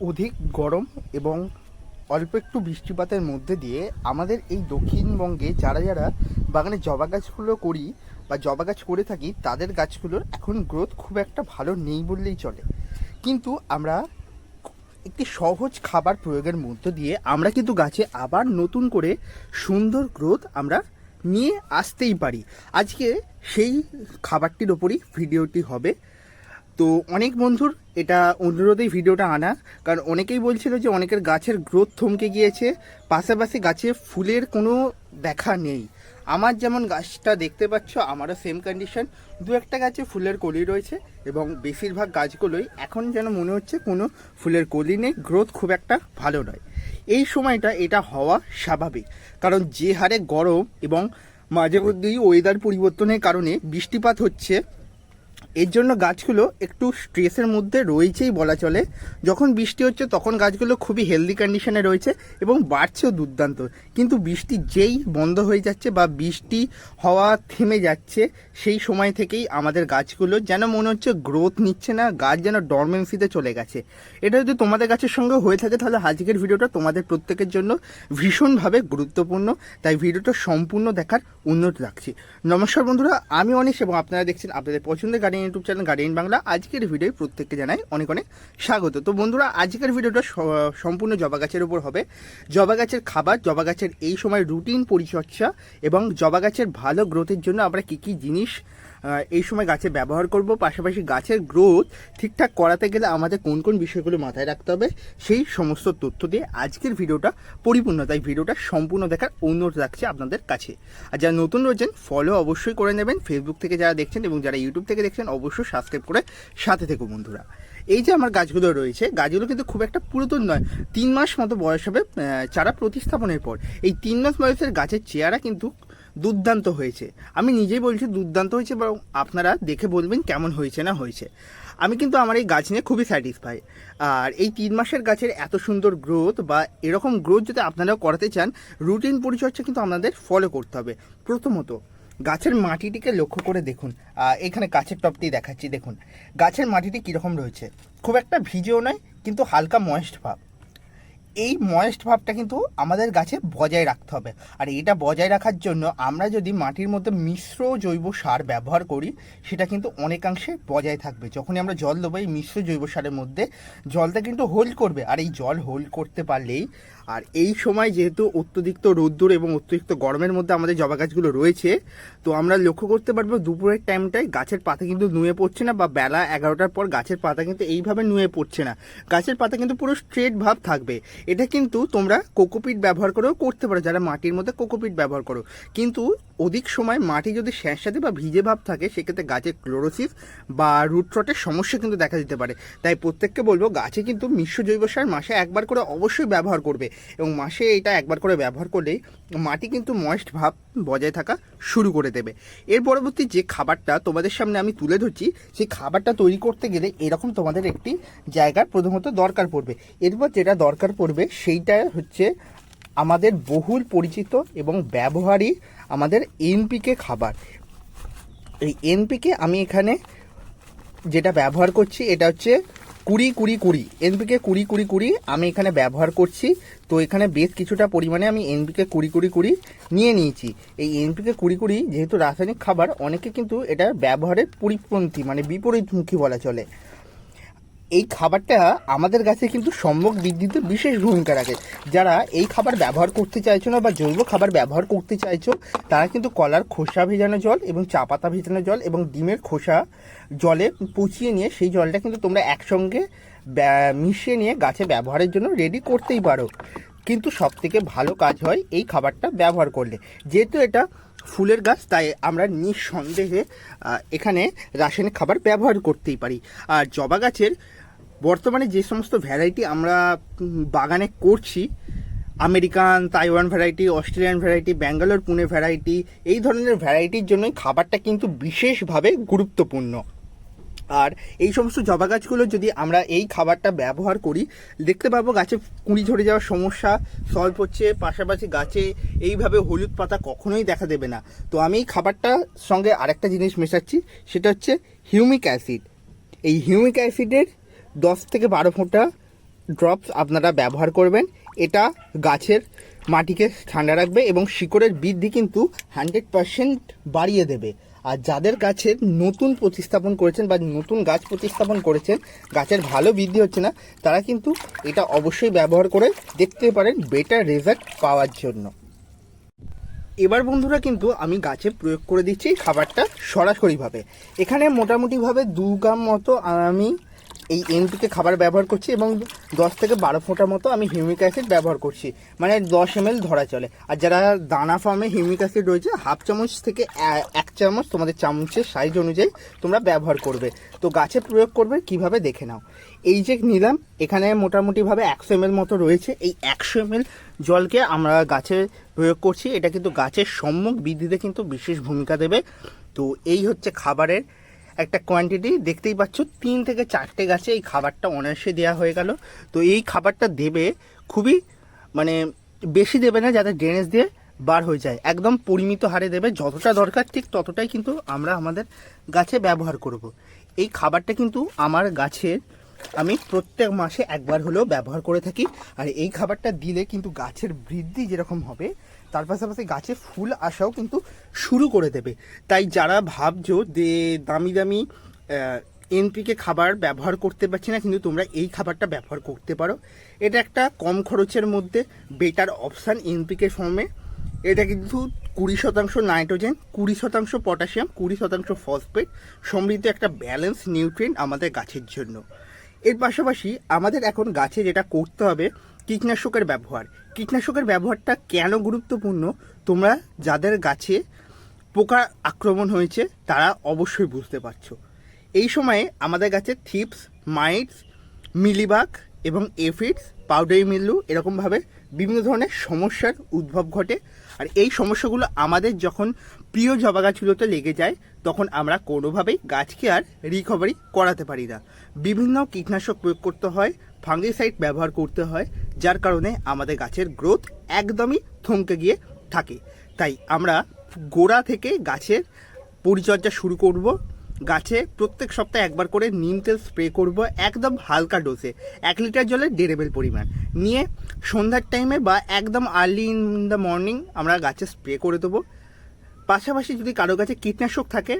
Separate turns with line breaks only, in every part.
অধিক গরম এবং অল্প একটু বৃষ্টিপাতের মধ্যে দিয়ে আমাদের এই দক্ষিণবঙ্গে যারা যারা বাগানে জবা গাছগুলো করি বা জবা গাছ করে থাকি, তাদের গাছগুলোর এখন গ্রোথ খুব একটা ভালো নেই বললেই চলে। কিন্তু আমরা একটি সহজ খাবার প্রয়োগের মধ্য দিয়ে আমরা কিন্তু গাছে আবার নতুন করে সুন্দর গ্রোথ আমরা নিয়ে আসতেই পারি। আজকে সেই খাবারটির ওপরই ভিডিওটি হবে। তো অনেক বন্ধুর এটা অনুরোধেই ভিডিওটা আনা, কারণ অনেকেই বলছিল যে অনেকের গাছের গ্রোথ থমকে গিয়েছে, পাশাপাশি গাছে ফুলের কোনো দেখা নেই। আমার যেমন গাছটা দেখতে পাচ্ছ, আমারও সেম কন্ডিশন, দু একটা গাছে ফুলের কলি রয়েছে এবং বেশিরভাগ গাছগুলোই এখন যেন মনে হচ্ছে কোনো ফুলের কলি নেই, গ্রোথ খুব একটা ভালো নয়। এই সময়টা এটা হওয়া স্বাভাবিক, কারণ যে হারে গরম এবং মাঝে মধ্যেই ওয়েদার পরিবর্তনের কারণে বৃষ্টিপাত হচ্ছে, এর জন্য গাছগুলো একটু স্ট্রেসের মধ্যে রয়েছেই বলা চলে। যখন বৃষ্টি হচ্ছে তখন গাছগুলো খুবই হেলদি কন্ডিশনে রয়েছে এবং বাড়ছেও দুর্দান্ত। কিন্তু বৃষ্টি যেই বন্ধ হয়ে যাচ্ছে বা বৃষ্টি হওয়া থেমে যাচ্ছে, সেই সময় থেকেই আমাদের গাছগুলো যেন মনে হচ্ছে গ্রোথ নিচ্ছে না, গাছ যেন ডরমেন্সিতে চলে গেছে। এটা যদি তোমাদের গাছের সঙ্গে হয়ে থাকে তাহলে আজকের ভিডিওটা তোমাদের প্রত্যেকের জন্য ভীষণভাবে গুরুত্বপূর্ণ, তাই ভিডিওটা সম্পূর্ণ দেখার অনুরোধ রাখছি। নমস্কার বন্ধুরা, আমি অনিশ এবং আপনারা দেখছেন আপনাদের পছন্দের garden YouTube channel garden Bangla. আজকের ভিডিও প্রত্যেককে জানাই অনেক অনেক স্বাগত। তো বন্ধুরা, আজকের ভিডিওটা সম্পূর্ণ জবা গাছের উপর হবে। জবা গাছের খাবার, জবা গাছের এই সময় রুটিন পরিচর্যা এবং জবা গাছের ভালো গ্রোথের জন্য আমরা কী কী জিনিস এই সময় গাছে ব্যবহার করব, পাশাপাশি গাছের গ্রোথ ঠিকঠাক করাতে গেলে আমাদের কোন কোন বিষয়গুলো মাথায় রাখতে হবে, সেই সমস্ত তথ্য দিয়ে আজকের ভিডিওটা পরিপূর্ণ। তাই ভিডিওটা সম্পূর্ণ দেখার অনুরোধ রাখছি আপনাদের কাছে। আর যারা নতুন রয়েছেন ফলো অবশ্যই করে নেবেন, ফেসবুক থেকে যারা দেখছেন এবং যারা ইউটিউব থেকে দেখছেন অবশ্যই সাবস্ক্রাইব করে সাথে থেকো বন্ধুরা। এই যে আমার গাছগুলো রয়েছে, গাছগুলো কিন্তু খুব একটা পুরাতন নয়, 3 মাস মতো বয়স হবে চারা প্রতিস্থাপনের পর। এই 3 মাস বয়সের গাছের চেহারা কিন্তু দুর্দান্ত হয়েছে। আমি নিজেই বলছি দুর্দান্ত হয়েছে, এবং আপনারা দেখে বলবেন কেমন হয়েছে না হয়েছে। আমি কিন্তু আমার এই গাছ নিয়ে খুবই স্যাটিসফাই। আর এই 3 মাসের গাছের এত সুন্দর গ্রোথ বা এরকম গ্রোথ যদি আপনারাও করাতে চান, রুটিন পরিচর্যা কিন্তু আপনাদের ফলো করতে হবে। প্রথমত গাছের মাটিটিকে লক্ষ্য করে দেখুন। এখানে গাছের টপটি দেখাচ্ছি, দেখুন গাছের মাটিটি কীরকম রয়েছে। খুব একটা ভিজেও নয়, কিন্তু হালকা ময়েস্ট ভাব। এই ময়েস্ট ভাবটা কিন্তু আমাদের গাছে বজায় রাখতে হবে। আর এটা বজায় রাখার জন্য আমরা যদি মাটির মধ্যে মিশ্র জৈব সার ব্যবহার করি, সেটা কিন্তু অনেকাংশে বজায় থাকবে। যখনই আমরা জল দেবো এই মিশ্র জৈব সারের মধ্যে, জলটা কিন্তু হোল্ড করবে। আর এই জল হোল্ড করতে পারলেই, আর এই সময় যেহেতু অত্যধিক রোদ্দুর এবং অত্যধিক গরমের মধ্যে আমাদের জবা গাছগুলো রয়েছে, তো আমরা লক্ষ্য করতে পারবো দুপুরের টাইমটায় গাছের পাতা কিন্তু নুয়ে পড়ছে না, বা বেলা 11টার পর গাছের পাতা কিন্তু এইভাবে নুয়ে পড়ছে না। গাছের পাতা কিন্তু পুরো স্ট্রেট ভাব থাকবে। এটা কিন্তু তোমরা কোকোপিট ব্যবহার করেও করতে পারো, যারা মাটির মধ্যে কোকোপিট ব্যবহার করো। কিন্তু অধিক সময় মাটি যদি স্যাঁতস্যাঁতে বা ভিজে ভাব থাকে, সেক্ষেত্রে গাছের ক্লোরোসিস বা রুট রটের সমস্যা কিন্তু দেখা দিতে পারে। তাই প্রত্যেককে বলবো, গাছে কিন্তু মিশ্র জৈব সার মাসে একবার করে অবশ্যই ব্যবহার করবে, এবং মাসে এটা একবার করে ব্যবহার করলেই মাটি কিন্তু ময়েস্ট ভাব বজায় থাকা শুরু করে দেবে। এর পরবর্তী যে খাবারটা তোমাদের সামনে আমি তুলে ধরছি, সেই খাবারটা তৈরি করতে গেলে এরকম তোমাদের একটি জায়গার প্রথমত দরকার পড়বে। এরপর যেটা দরকার পড়বে সেইটা হচ্ছে আমাদের বহুল পরিচিত এবং ব্যবহারী আমাদের এনপিকে খাবার। এই এনপিকে আমি এখানে যেটা ব্যবহার করছি, এটা হচ্ছে 20-20-20 এনপিকে 20-20-20 আমি এখানে ব্যবহার করছি। তো এখানে বেশ কিছুটা পরিমাণে আমি এনপিকে 20-20-20 নিয়ে নিয়েছি। এই এনপিকে 20-20 যেহেতু রাসায়নিক খাবার, অনেকে কিন্তু এটা ব্যবহারের পরিপন্থী মানে বিপরীতমুখী বলা চলে। এই খাবারটা আমাদের গাছে কিন্তু সম্যক বৃদ্ধিতে বিশেষ ভূমিকা রাখে। যারা এই খাবার ব্যবহার করতে চাইছো না বা জৈব খাবার ব্যবহার করতে চাইছো, তারা কিন্তু কলার খোসা ভেজানো জল এবং চা পাতা ভেজানো জল এবং ডিমের খোসা জলে পচিয়ে নিয়ে সেই জলটা কিন্তু তোমরা একসঙ্গে মিশিয়ে নিয়ে গাছে ব্যবহারের জন্য রেডি করতেই পারো। কিন্তু সবথেকে ভালো কাজ হয় এই খাবারটা ব্যবহার করলে। যেহেতু এটা ফুলের গাছ, তাই আমরা নিঃসন্দেহে এখানে রাসায়নিক খাবার ব্যবহার করতেই পারি। আর জবা গাছের বর্তমানে যে সমস্ত ভ্যারাইটি আমরা বাগানে করছি, American, Taiwan variety, Australian variety, Bangalore Pune variety, এই ধরনের ভ্যারাইটির জন্যই খাবারটা কিন্তু বিশেষভাবে গুরুত্বপূর্ণ। আর এই সমস্ত জবা গাছগুলো যদি আমরা এই খাবারটা ব্যবহার করি, দেখতে পাবো গাছে কুঁড়ি ঝরে যাওয়ার সমস্যা সলভ হচ্ছে, পাশাপাশি গাছে এইভাবে হলুদ পাতা কখনোই দেখা দেবে না। তো আমি এই খাবারটার সঙ্গে আরেকটা জিনিস মেশাচ্ছি, সেটা হচ্ছে হিউমিক অ্যাসিড। এই হিউমিক অ্যাসিডের 10 থেকে 12 ফোঁটা ড্রপস আপনারা ব্যবহার করবেন। এটা গাছের মাটিকে ঠান্ডা রাখবে এবং শিকড়ের বৃদ্ধি কিন্তু 100% বাড়িয়ে দেবে। আর যাদের গাছের নতুন প্রতিস্থাপন করেছেন বা নতুন গাছ প্রতিস্থাপন করেছেন, গাছের ভালো বৃদ্ধি হচ্ছে না, তারা কিন্তু এটা অবশ্যই ব্যবহার করে দেখতে পারেন বেটার রেজাল্ট পাওয়ার জন্য। এবার বন্ধুরা কিন্তু আমি গাছে প্রয়োগ করে দিচ্ছি খাবারটা সরাসরিভাবে। এখানে মোটামুটিভাবে 2 গ্রাম মতো আমি এই এনপিকে খাবার ব্যবহার করছি এবং 10 থেকে 12 ফোঁটা মতো আমি হিউমিক অ্যাসিড ব্যবহার করছি, মানে 10 ml ধরা চলে। আর যারা দানা ফার্মে হিউমিক অ্যাসিড রয়েছে, হাফ চামচ থেকে 1 চামচ তোমাদের চামচের সাইজ অনুযায়ী তোমরা ব্যবহার করবে। তো গাছে প্রয়োগ করবে কিভাবে দেখে নাও। এই যে নিলাম, এখানে মোটামুটিভাবে 100 ml মতো রয়েছে। এই 100 ml জলকে আমরা গাছে প্রয়োগ করছি। এটা কিন্তু গাছের সম্মুখ বৃদ্ধিতে কিন্তু বিশেষ ভূমিকা দেবে। তো এই হচ্ছে খাবারের একটা কোয়ান্টিটি, দেখতেই পাচ্ছ 3 থেকে 4টে গাছে এই খাবারটা অনায়াসে দেওয়া হয়ে গেল। তো এই খাবারটা দেবে খুবই, মানে বেশি দেবে না যাতে ড্রেনেজ দিয়ে বার হয়ে যায়, একদম পরিমিত হারে দেবে। যতটা দরকার ঠিক ততটাই কিন্তু আমরা আমাদের গাছে ব্যবহার করব। এই খাবারটা কিন্তু আমার গাছের আমি প্রত্যেক মাসে একবার হলেও ব্যবহার করে থাকি। আর এই খাবারটা দিলে কিন্তু গাছের বৃদ্ধি যেরকম হবে, তার পাশাপাশি গাছে ফুল আসাও কিন্তু শুরু করে দেবে। তাই যারা ভাবছো যে দামি দামি এনপিকে খাবার ব্যবহার করতে পারছি না, কিন্তু তোমরা এই খাবারটা ব্যবহার করতে পারো। এটা একটা কম খরচের মধ্যে বেটার অপশান এনপিকে ফর্মে। এটা কিন্তু 20% নাইট্রোজেন, 20% পটাশিয়াম, 20% ফসফেট সমৃদ্ধ একটা ব্যালেন্স নিউট্রিয়েন্ট আমাদের গাছের জন্য। এর পাশাপাশি আমাদের এখন গাছে যেটা করতে হবে, কীটনাশকের ব্যবহার। কীটনাশকের ব্যবহারটা কেন গুরুত্বপূর্ণ, তোমরা যাদের গাছে পোকা আক্রমণ হয়েছে তারা অবশ্যই বুঝতে পারছো। এই সময়ে আমাদের গাছে থিপস, মাইটস, মিলিবাগ এবং এফিডস, পাউডারি মিল্লু এরকমভাবে বিভিন্ন ধরনের সমস্যার উদ্ভব ঘটে। আর এই সমস্যাগুলো আমাদের যখন প্রিয় জবা গাছগুলোতে লেগে যায়, তখন আমরা কোনোভাবেই গাছকে আর রিকভারি করাতে পারি না। বিভিন্ন কীটনাশক প্রয়োগ করতে হয়, ফাঙ্গিসাইড ব্যবহার করতে হয়, যার কারণে আমাদের গাছের গ্রোথ একদমই থমকে গিয়ে থাকে। তাই আমরা গোড়া থেকে গাছের পরিচর্যা শুরু করব। গাছে প্রত্যেক সপ্তাহে একবার করে নিম তেল স্প্রে করব, একদম হালকা ডোজে, 1 লিটার জলে 1.5 ml পরিমাণ নিয়ে সন্ধ্যার টাইমে বা একদম আর্লি ইন দ্য মর্নিং আমরা গাছে স্প্রে করে দেবো। পাশাপাশি যদি কারো কাছে কীটনাশক থাকে,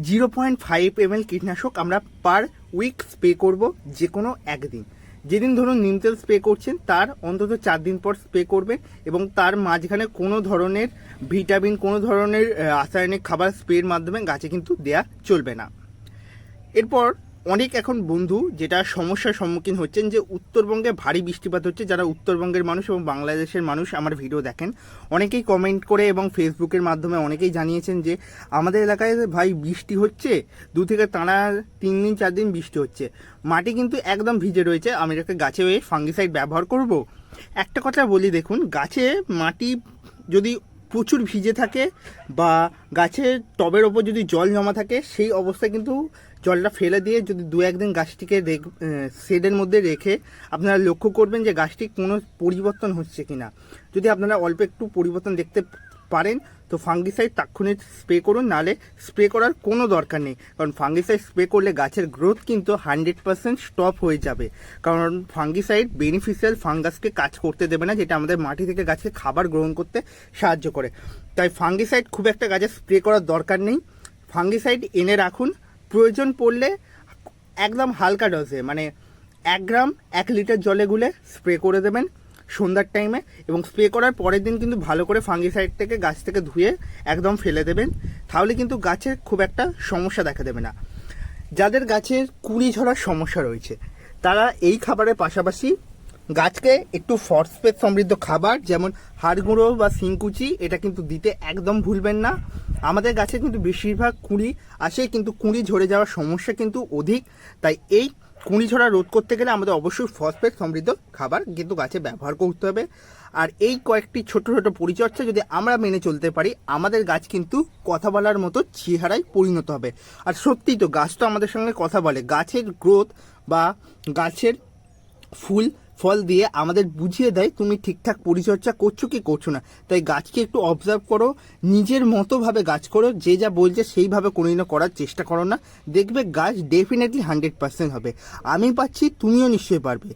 0.5 ml কীটনাশক আমরা পার উইক স্প্রে করব, যে কোনো একদিন। যেদিন ধরুন নিম তেল স্প্রে করছেন তার অন্তত 4 দিন পর স্প্রে করবেন, এবং তার মাঝখানে কোনো ধরনের ভিটামিন, কোনো ধরনের রাসায়নিক খাবার স্প্রের মাধ্যমে গাছে কিন্তু দেয়া চলবে না। এরপর অনেক এখন বন্ধু যেটা সমস্যার সম্মুখীন হচ্ছেন, যে উত্তরবঙ্গে ভারী বৃষ্টিপাত হচ্ছে। যারা উত্তরবঙ্গের মানুষ এবং বাংলাদেশের মানুষ আমার ভিডিও দেখেন, অনেকেই কমেন্ট করে এবং ফেসবুকের মাধ্যমে অনেকেই জানিয়েছেন যে আমাদের এলাকায় ভাই বৃষ্টি হচ্ছে, 2 থেকে টানা 3 দিন 4 দিন বৃষ্টি হচ্ছে, মাটি কিন্তু একদম ভিজে রয়েছে, আমি এটাকে গাছে ফাঙ্গিসাইড ব্যবহার করব। একটা কথা বলি, দেখুন গাছে মাটি যদি প্রচুর ভিজে থাকে বা গাছের টবের ওপর যদি জল জমা থাকে, সেই অবস্থায় কিন্তু জলটা ফেলে দিয়ে যদি 2-1 দিন গাছটিকে শেডের মধ্যে রেখে আপনারা লক্ষ্য করবেন যে গাছটি কোনো পরিবর্তন হচ্ছে কিনা। যদি আপনারা অল্প একটু পরিবর্তন দেখতে পারেন তো ফাঙ্গিসাইড তাৎক্ষণিক স্প্রে করুন, নাহলে স্প্রে করার কোনো দরকার নেই। কারণ ফাঙ্গিসাইড স্প্রে করলে গাছের গ্রোথ কিন্তু 100% স্টপ হয়ে যাবে। কারণ ফাঙ্গিসাইড বেনিফিশিয়াল ফাঙ্গাসকে কাজ করতে দেবে না, যেটা আমাদের মাটি থেকে গাছকে খাবার গ্রহণ করতে সাহায্য করে। তাই ফাঙ্গিসাইড খুব একটা গাছে স্প্রে করার দরকার নেই। ফাঙ্গিসাইড এনে রাখুন, প্রয়োজন পড়লে একদম হালকা ডোজে, মানে 1 গ্রাম 1 লিটার জলে গুলে স্প্রে করে দেবেন সন্ধ্যার টাইমে, এবং স্প্রে করার পরের দিন কিন্তু ভালো করে ফাঙ্গিসাইড থেকে গাছ থেকে ধুয়ে একদম ফেলে দেবেন। তাহলে কিন্তু গাছের খুব একটা সমস্যা দেখা দেবে না। যাদের গাছের কুড়ি ঝরার সমস্যা রয়েছে, তারা এই খাবারের পাশাপাশি গাছকে একটু ফসফেট সমৃদ্ধ খাবার যেমন হাড় গুঁড়ো বা শিংকুচি এটা কিন্তু দিতে একদম ভুলবেন না। আমাদের গাছে কিন্তু বেশিরভাগ কুঁড়ি আসে, কিন্তু কুঁড়ি ঝরে যাওয়ার সমস্যা কিন্তু অধিক। তাই এই কুঁড়ি ঝরা রোধ করতে গেলে আমাদের অবশ্যই ফসফেট সমৃদ্ধ খাবার কিন্তু গাছে ব্যবহার করতে হবে। আর এই কয়েকটি ছোট ছোট পরিচর্যা যদি আমরা মেনে চলতে পারি, আমাদের গাছ কিন্তু কথা বলার মতো চেহারায় পরিণত হবে। আর সত্যি তো গাছ তো আমাদের সঙ্গে কথা বলে। গাছের গ্রোথ বা গাছের ফুল ফল দিয়ে আমাদের বুঝিয়ে দেয় তুমি ঠিকঠাক পরিচর্যা করছো কি করছো না। তাই গাছকে একটু অবজার্ভ করো, নিজের মতোভাবে গাছ করো, যে যা বলছে সেইভাবে কোনোদিনও করার চেষ্টা করো না, দেখবে গাছ ডেফিনেটলি 100% হবে। আমি পাচ্ছি, তুমিও নিশ্চয়ই পারবে।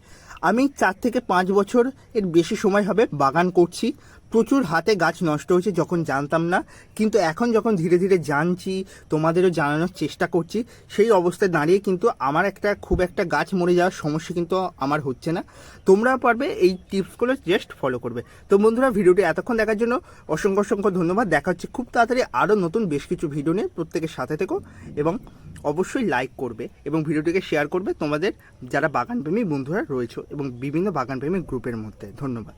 আমি 4 থেকে 5 বছর এর বেশি সময় হবে বাগান করছি। প্রচুর হাতে গাছ নষ্ট হয়েছে যখন জানতাম না, কিন্তু এখন যখন ধীরে ধীরে জানছি, তোমাদেরও জানানোর চেষ্টা করছি, সেই অবস্থায় দাঁড়িয়ে কিন্তু আমার খুব একটা গাছ মরে যাওয়ার সমস্যা কিন্তু আমার হচ্ছে না। তোমরা পারবে, এই টিপসগুলো জাস্ট ফলো করবে। তো বন্ধুরা, ভিডিওটি এতক্ষণ দেখার জন্য অসংখ্য অসংখ্য ধন্যবাদ। দেখা হচ্ছে খুব তাড়াতাড়ি আরও নতুন বেশ কিছু ভিডিও নিয়ে। প্রত্যেকের সাথে থেকো এবং অবশ্যই লাইক করবে এবং ভিডিওটিকে শেয়ার করবে তোমাদের যারা বাগানপ্রেমী বন্ধুরা রয়েছে এবং বিভিন্ন বাগানপ্রেমী গ্রুপের মধ্যে। ধন্যবাদ।